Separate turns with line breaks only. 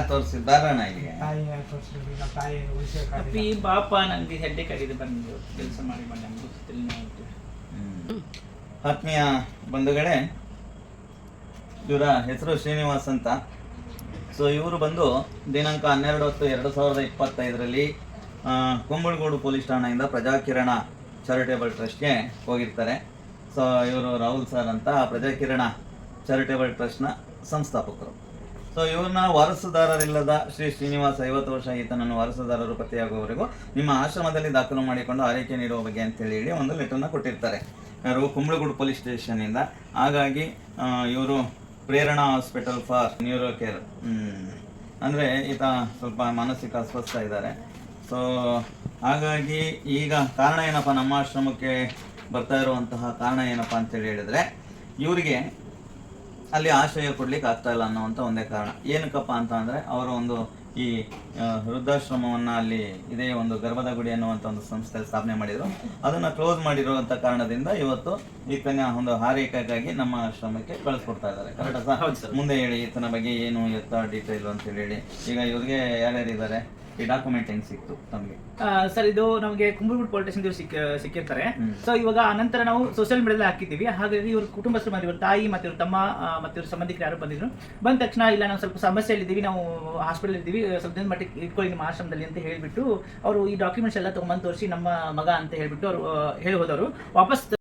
ತೋರಿಸಿದ್ದಾರಣ ಇಲ್ಲಿಗೆ
ತಾಯಿ ತೋರಿಸಿದ್ರು ನಮ್ಮ ತಾಯಿ ಉಳಿಸೋಕ್ಕಾಗಲಿಲ್ಲ.
ಅಪ್ಪಿ ಬಾಪ ನನಗೆ ಹೆಡ್ಡೇಕ್ ಆಗಿದೆ ಬಂದು ಕೆಲಸ ಮಾಡಿ ಬಂದು ನಮ್ಗೆ ಗೊತ್ತಿಲ್ಲ ಆಯ್ತು.
ಆತ್ಮೀಯ ಬಂಧುಗಳೇ, ಇವರ ಹೆಸರು ಶ್ರೀನಿವಾಸ್ ಅಂತ. ಸೊ ಇವರು ಬಂದು ದಿನಾಂಕ 12/10/2025 ಕುಂಬಳಗೂಡು ಪೊಲೀಸ್ ಠಾಣೆಯಿಂದ ಪ್ರಜಾಕಿರಣ ಚಾರಿಟೇಬಲ್ ಟ್ರಸ್ಟ್ಗೆ ಹೋಗಿರ್ತಾರೆ. ಸೊ ಇವರು ರಾಹುಲ್ ಸರ್ ಅಂತ ಪ್ರಜಾಕಿರಣ ಚಾರಿಟೇಬಲ್ ಟ್ರಸ್ಟ್ನ ಸಂಸ್ಥಾಪಕರು. ಸೊ ಇವ್ರನ್ನ ವಾರಸುದಾರರಿಲ್ಲದ ಶ್ರೀನಿವಾಸ್ 50 ವರ್ಷ ಈತನನ್ನು ವಾರಸುದಾರರು ಪತ್ತೆಯಾಗುವವರೆಗೂ ನಿಮ್ಮ ಆಶ್ರಮದಲ್ಲಿ ದಾಖಲು ಮಾಡಿಕೊಂಡು ಆರೈಕೆ ನೀಡುವ ಬಗ್ಗೆ ಅಂತೇಳಿ ಹೇಳಿ ಒಂದು ಲೆಟರ್ನ ಕೊಟ್ಟಿರ್ತಾರೆ ಯಾರು ಕುಂಬಳಗೂಡು ಪೊಲೀಸ್ ಸ್ಟೇಷನಿಂದ. ಹಾಗಾಗಿ ಇವರು ಪ್ರೇರಣಾ ಹಾಸ್ಪಿಟಲ್ ಫಾರ್ ನ್ಯೂರೋ ಕೇರ್ ಅಂದರೆ ಈತ ಸ್ವಲ್ಪ ಮಾನಸಿಕ ಅಸ್ವಸ್ಥ ಇದ್ದಾರೆ. ಸೊ ಹಾಗಾಗಿ ಈಗ ಕಾರಣ ಏನಪ್ಪ, ನಮ್ಮ ಆಶ್ರಮಕ್ಕೆ ಬರ್ತಾ ಇರುವಂತಹ ಕಾರಣ ಏನಪ್ಪ ಅಂತೇಳಿ ಹೇಳಿದ್ರೆ ಇವರಿಗೆ ಅಲ್ಲಿ ಆಶ್ರಯ ಕೊಡ್ಲಿಕ್ಕೆ ಆಗ್ತಾ ಇಲ್ಲ ಅನ್ನೋವಂಥ ಒಂದೇ ಕಾರಣ. ಏನಕ್ಕಪ್ಪ ಅಂತ ಅಂದರೆ ಅವರು ಒಂದು ಈ ವೃದ್ಧಾಶ್ರಮವನ್ನು ಅಲ್ಲಿ ಇದೇ ಒಂದು ಗರ್ಭದ ಗುಡಿ ಅನ್ನುವಂಥ ಒಂದು ಸಂಸ್ಥೆ ಸ್ಥಾಪನೆ ಮಾಡಿದರು. ಅದನ್ನು ಕ್ಲೋಸ್ ಮಾಡಿರುವಂಥ ಕಾರಣದಿಂದ ಇವತ್ತು ಈತನ ಒಂದು ಹಾರೈಕೆಗಾಗಿ ನಮ್ಮ ಆಶ್ರಮಕ್ಕೆ ಕಳಿಸ್ಕೊಡ್ತಾ ಇದ್ದಾರೆ. ಕರೆಕ್ಟಾ ಸರ್? ಮುಂದೆ ಹೇಳಿ ಈತನ ಬಗ್ಗೆ ಏನು ಎತ್ತ ಡೀಟೇಲ್ ಅಂತ ಹೇಳಿ. ಈಗ ಇವ್ರಿಗೆ ಯಾರ್ಯಾರಿದ್ದಾರೆ, ಈ ಡಾಕ್ಯುಮೆಂಟ್ ಹೆಂಗ್ ಸಿಕ್ತು ತಮಗೆ?
ಸರ್ ಇದು ನಮಗೆ ಕುಂಬಳಗೂಡು ಪೊಲೀಸ್ ಸ್ಟೇಷನ್ ಸಿಕ್ಕಿರ್ತಾರೆ. ಸೊ ಇವಾಗ ಅನಂತರ ನಾವು ಸೋಷಿಯಲ್ ಮೀಡಿಯಾದಲ್ಲಿ ಹಾಕಿದ್ದೀವಿ. ಹಾಗಾಗಿ ಇವ್ರ ಕುಟುಂಬಸ್ಥರು ಬಂದಿದ್ರು, ಇವ್ರ ತಾಯಿ ಮತ್ತು ಇವ್ರ ತಮ್ಮ ಮತ್ತು ಇವ್ರ ಸಂಬಂಧಿಕರು ಯಾರು ಬಂದಿದ್ರು. ಬಂದ ತಕ್ಷಣ ಇಲ್ಲ ನಾವು ಸ್ವಲ್ಪ ಸಮಸ್ಯೆಯಲ್ಲಿದ್ದೀವಿ, ನಾವು ಹಾಸ್ಪಿಟಲ್ ಇದ್ದೀವಿ, ಸ್ವಲ್ಪ ದಿನ ಮಟ್ಟಿಗೆ ಇಟ್ಕೊಳ್ಳಿ ನಿಮ್ಮ ಆಶ್ರಮದಲ್ಲಿ ಅಂತ ಹೇಳಿಬಿಟ್ಟು ಅವರು ಈ ಡಾಕ್ಯುಮೆಂಟ್ಸ್ ಎಲ್ಲ ತೊಗೊಂಬಂದು ತೋರಿಸಿ ನಮ್ಮ ಮಗ ಅಂತ ಹೇಳಿಬಿಟ್ಟು ಅವರು ಹೇಳಿ ಹೋದವರು ವಾಪಸ್